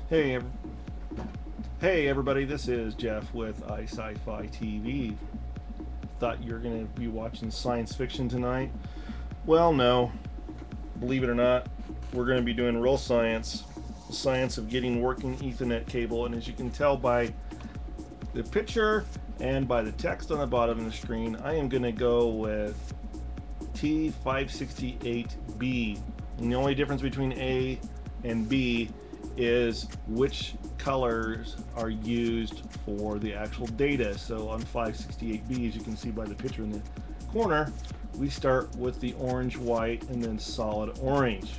Hey, hey everybody, this is Jeff with Cat5e TV. Thought you were going to be watching science fiction tonight? Well, no. Believe it or not, we're going to be doing real science. The science of getting working Ethernet cable, and as you can tell by the picture and by the text on the bottom of the screen, I am going to go with T568B. And the only difference between A and B is which colors are used for the actual data. So on 568B, as you can see by the picture in the corner, we start with the orange, white, and then solid orange.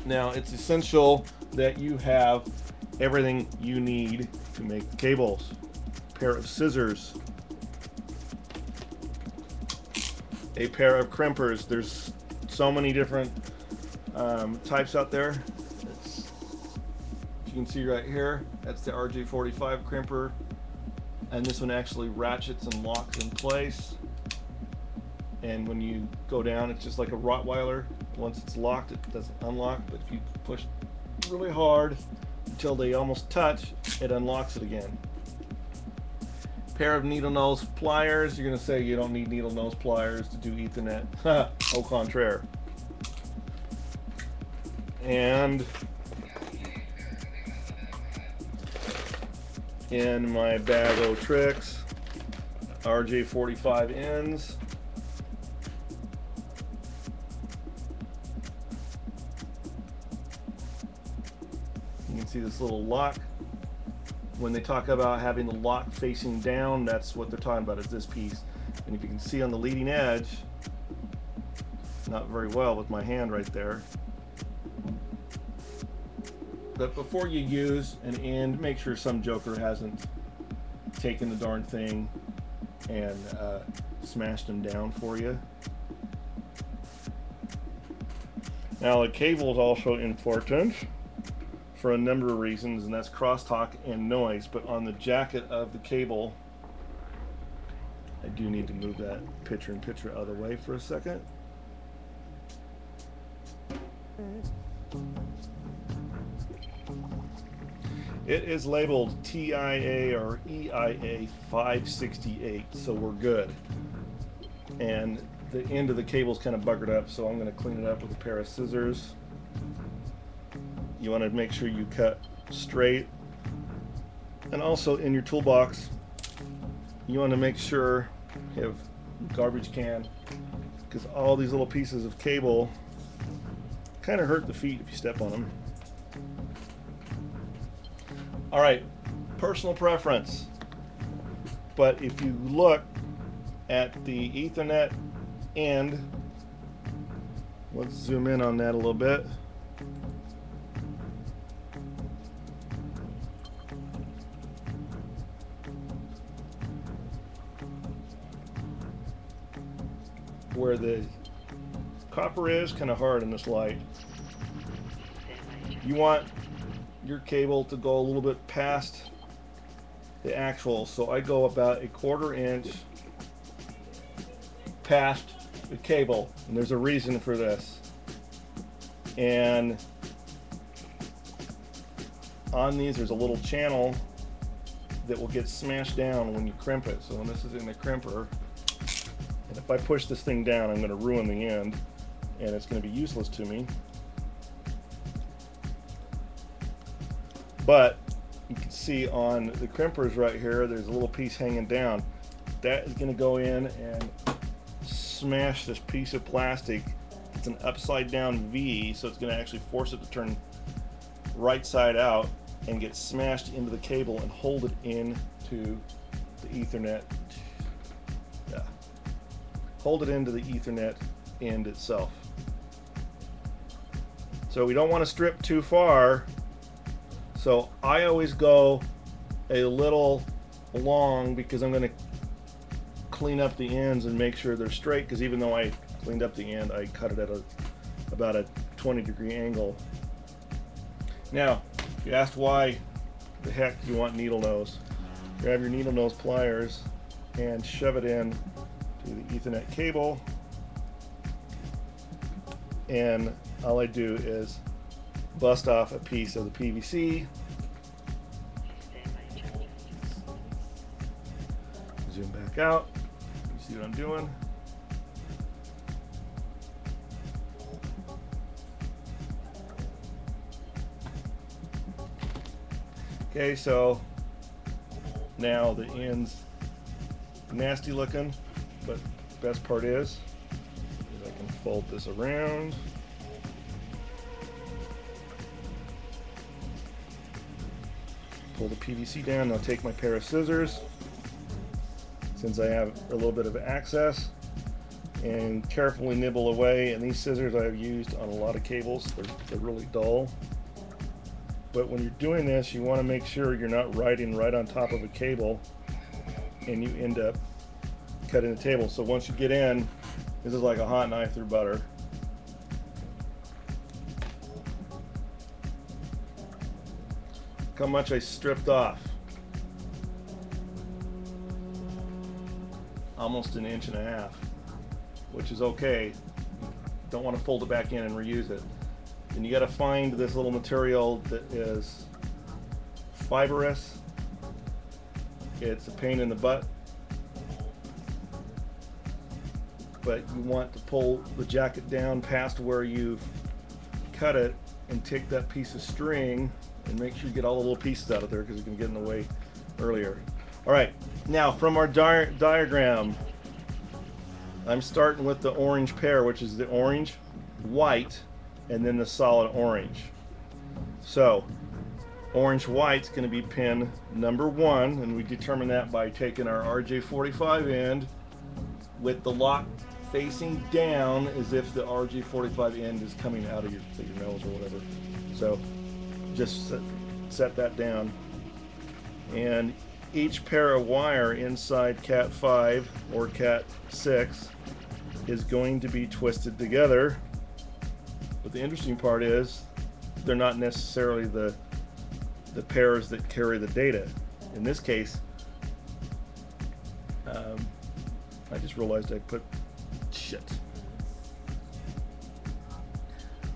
Now it's essential that you have everything you need to make the cables. A pair of scissors, a pair of crimpers. There's so many different types out there. You can see right here, that's the RJ45 crimper, and this one actually ratchets and locks in place, and when you go down it's just like a Rottweiler. Once it's locked it doesn't unlock, but if you push really hard until they almost touch, it unlocks it again. Pair of needle nose pliers. You're going to say you don't need needle nose pliers to do Ethernet. Au contraire. And in my bag of tricks, RJ45 ends. You can see this little lock. When they talk about having the lock facing down, that's what they're talking about, is this piece. And if you can see on the leading edge, not very well with my hand right there, but before you use an end, make sure some joker hasn't taken the darn thing and smashed them down for you. Now the cable is also important for a number of reasons, and that's crosstalk and noise. But on the jacket of the cable, I do need to move that picture-in-picture out of the way for a second. It is labeled TIA or EIA 568, so we're good. And the end of the cable is kind of buggered up, so I'm going to clean it up with a pair of scissors. You want to make sure you cut straight. And also in your toolbox, you want to make sure you have a garbage can, because all these little pieces of cable kind of hurt the feet if you step on them. All right, personal preference, but if you look at the Ethernet end, let's zoom in on that a little bit. Where the copper is kind of hard in this light, you want your cable to go a little bit past the actual, so I go about 1/4 inch past the cable, and there's a reason for this. And on these there's a little channel that will get smashed down when you crimp it. So when this is in the crimper, and if I push this thing down, I'm going to ruin the end and it's going to be useless to me. But you can see on the crimpers right here, there's a little piece hanging down. That is going to go in and smash this piece of plastic. It's an upside down V, so it's going to actually force it to turn right side out and get smashed into the cable and hold it into the Ethernet. Yeah. Hold it into the Ethernet end itself. So we don't want to strip too far. So I always go a little long because I'm going to clean up the ends and make sure they're straight, because even though I cleaned up the end, I cut it at about a 20-degree angle. Now, you asked why the heck do you want needle nose. Grab your needle nose pliers and shove it in to the Ethernet cable, and all I do is bust off a piece of the PVC. Zoom back out. You see what I'm doing? Okay, so now the end's nasty looking, but the best part is I can fold this around. Pull the PVC down. Now take my pair of scissors, since I have a little bit of access, and carefully nibble away. And these scissors I've used on a lot of cables. They're really dull. But when you're doing this, you want to make sure you're not riding right on top of a cable and you end up cutting the table. So once you get in, this is like a hot knife through butter. Look how much I stripped off. Almost 1.5 inches, which is okay. Don't want to fold it back in and reuse it. And you got to find this little material that is fibrous. It's a pain in the butt, but you want to pull the jacket down past where you've cut it and take that piece of string and make sure you get all the little pieces out of there, because it's going to get in the way earlier. All right, now from our diagram, I'm starting with the orange pair, which is the orange, white, and then the solid orange. So orange white's going to be pin number 1, and we determine that by taking our RJ45 end with the lock facing down as if the RJ45 end is coming out of your nose or whatever. So just set that down, and each pair of wire inside Cat5 or Cat6 is going to be twisted together. But the interesting part is they're not necessarily the pairs that carry the data. In this case, I just realized I put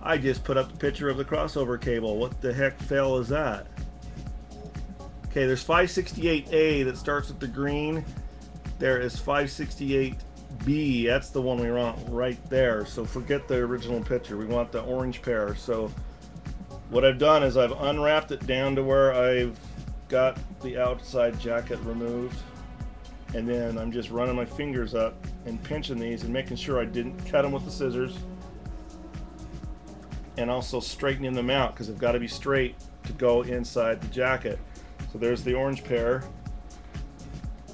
I just put up the picture of the crossover cable. What the heck fail is that? Okay, there's 568A that starts with the green. There is 568B. That's the one we want right there. So forget the original picture. We want the orange pair. So what I've done is I've unwrapped it down to where I've got the outside jacket removed, and then I'm just running my fingers up and pinching these and making sure I didn't cut them with the scissors, and also straightening them out because they've got to be straight to go inside the jacket. So there's the orange pair,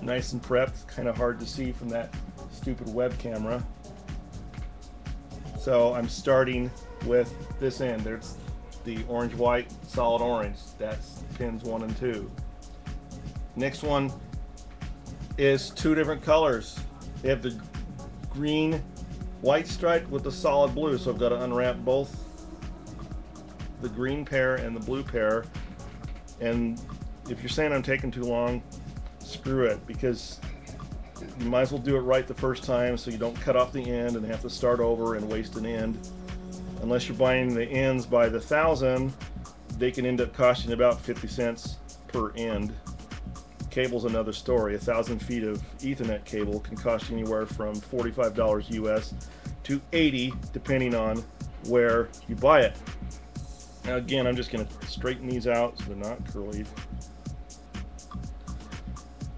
nice and prepped. Kind of hard to see from that stupid web camera. So I'm starting with this end. There's the orange white solid orange. That's pins 1 and 2. Next one is 2 different colors. They have the green white stripe with the solid blue, so I've got to unwrap both the green pair and the blue pair. And if you're saying I'm taking too long, screw it, because you might as well do it right the first time so you don't cut off the end and have to start over and waste an end. Unless you're buying the ends by the 1,000, they can end up costing about 50 cents per end. Cable's another story. 1,000 feet of Ethernet cable can cost you anywhere from $45 US to $80, depending on where you buy it. Now again, I'm just going to straighten these out so they're not curly.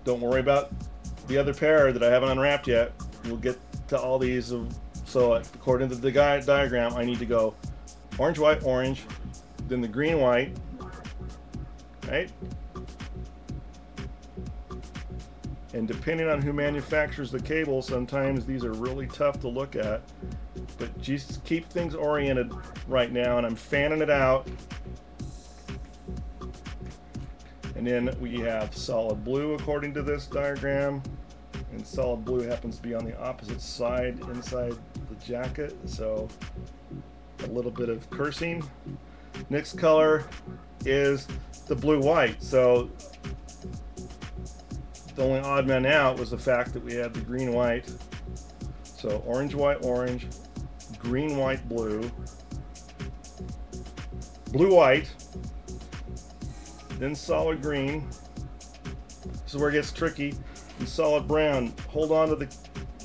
Don't worry about the other pair that I haven't unwrapped yet. We'll get to all these. So according to the diagram, I need to go orange, white, orange, then the green, white, right? And depending on who manufactures the cable, sometimes these are really tough to look at. But just keep things oriented right now, and I'm fanning it out. And then we have solid blue according to this diagram, and solid blue happens to be on the opposite side inside the jacket, so a little bit of cursing. Next color is the blue white. So the only odd man out was the fact that we had the green white. So orange, white, orange, green, white, blue, blue white, then solid green. This is where it gets tricky. And solid brown. Hold on to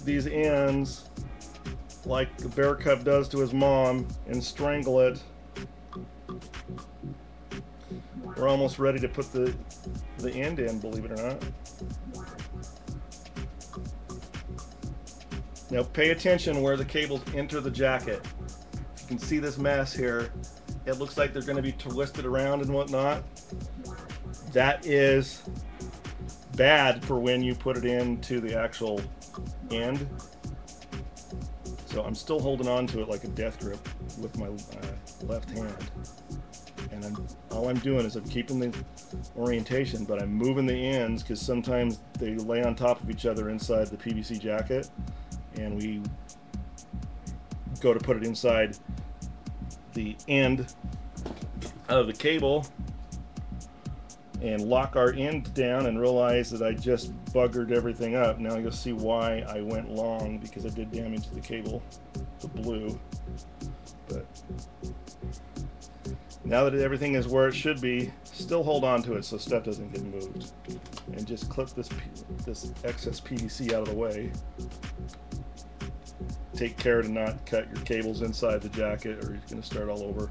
these ends like the bear cub does to his mom and strangle it. We're almost ready to put the end in, believe it or not. Now pay attention where the cables enter the jacket. You can see this mess here. It looks like they're going to be twisted around and whatnot. That is bad for when you put it into the actual end. So I'm still holding on to it like a death grip with my left hand. And all I'm doing is I'm keeping the orientation, but I'm moving the ends because sometimes they lay on top of each other inside the PVC jacket, and we go to put it inside the end of the cable and lock our end down and realize that I just buggered everything up. Now you'll see why I went long, because I did damage the cable, the blue. But now that everything is where it should be, still hold on to it so stuff doesn't get moved. And just clip this excess PVC out of the way. Take care to not cut your cables inside the jacket, or you're going to start all over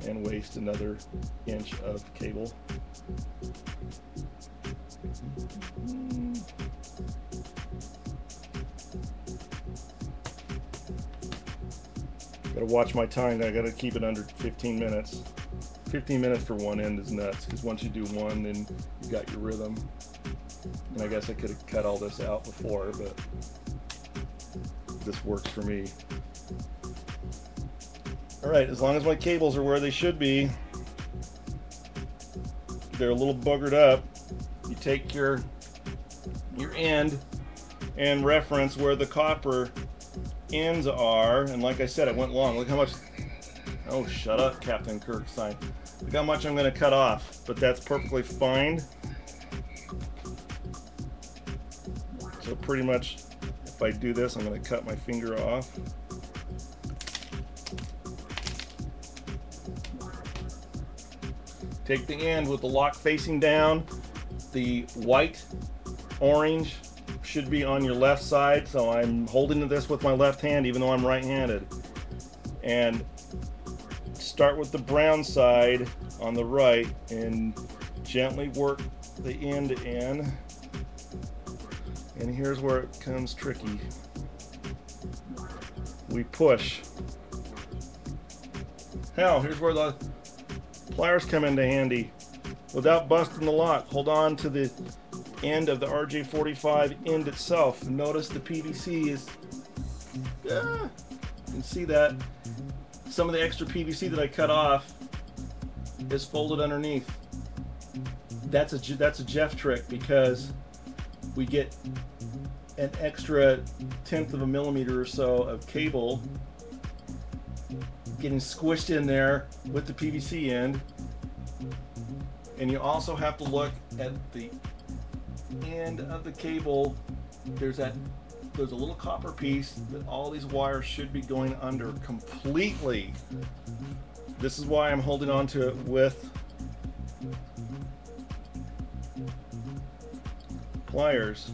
and waste another inch of cable. Gotta watch my time. I gotta keep it under 15 minutes. 15 minutes for one end is nuts, because once you do one, then you got your rhythm. And I guess I could have cut all this out before, but this works for me. Alright, as long as my cables are where they should be, they're a little buggered up, you take your end and reference where the copper ends are, and like I said, I went long. Look how much, oh shut up Captain Kirk sign. Look how much I'm going to cut off, but that's perfectly fine. So pretty much if I do this, I'm going to cut my finger off. Take the end with the lock facing down. The white, orange should be on your left side, so I'm holding this with my left hand even though I'm right-handed. And start with the brown side on the right and gently work the end in. And here's where it becomes tricky. We push. Hell, here's where the pliers come into handy. Without busting the lock, hold on to the end of the RJ45 end itself. Notice the PVC is, you can see that some of the extra PVC that I cut off is folded underneath. That's a Jeff trick, because we get an extra 1/10 of a millimeter or so of cable getting squished in there with the PVC end. And you also have to look at the end of the cable. There's a little copper piece that all these wires should be going under completely. This is why I'm holding on to it with pliers.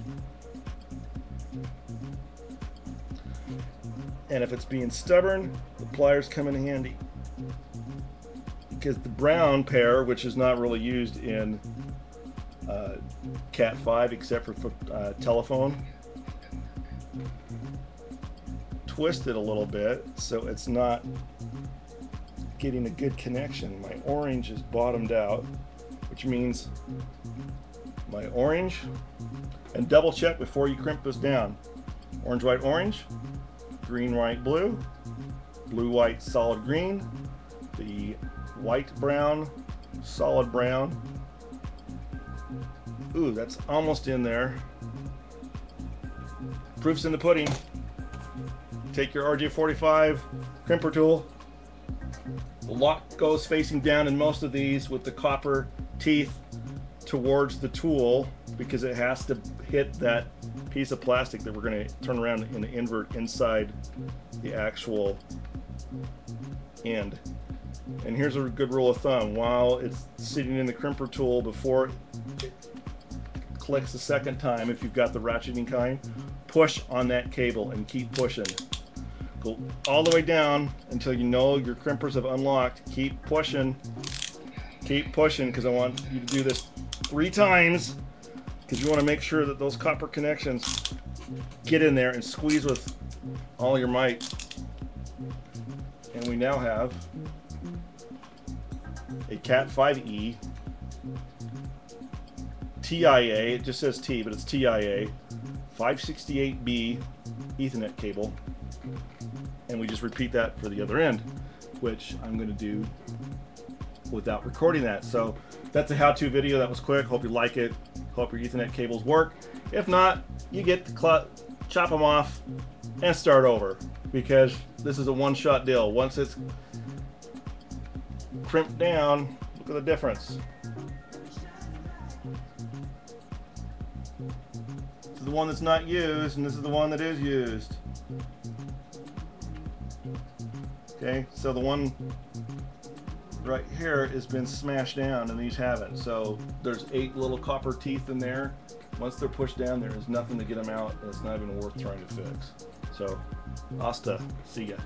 And if it's being stubborn, the pliers come in handy. Because the brown pair, which is not really used in Cat5 except for telephone, twist it a little bit so it's not getting a good connection. My orange is bottomed out, which means my orange, and double check before you crimp this down. Orange, white, orange, green, white, blue, blue, white, solid green, the white, brown, solid brown. Ooh, that's almost in there. Proof's in the pudding. Take your RJ45 crimper tool. The lock goes facing down in most of these with the copper teeth towards the tool, because it has to hit that piece of plastic that we're going to turn around and invert inside the actual end. And here's a good rule of thumb: while it's sitting in the crimper tool, before it clicks the second time, if you've got the ratcheting kind, push on that cable and keep pushing. Go all the way down until you know your crimpers have unlocked. Keep pushing, because I want you to do this 3 times, because you want to make sure that those copper connections get in there and squeeze with all your might. And we now have a Cat5e TIA, it just says T, but it's TIA 568B Ethernet cable. And we just repeat that for the other end, which I'm going to do without recording that. So that's a how-to video. That was quick. Hope you like it. Hope your Ethernet cables work. If not, you get the chop them off and start over, because this is a one-shot deal. Once it's crimped down, look at the difference. This is the one that's not used, and this is the one that is used. Okay, so the one right here has been smashed down and these haven't. So there's 8 little copper teeth in there. Once they're pushed down, there is nothing to get them out, and it's not even worth trying to fix. So, hasta, see ya.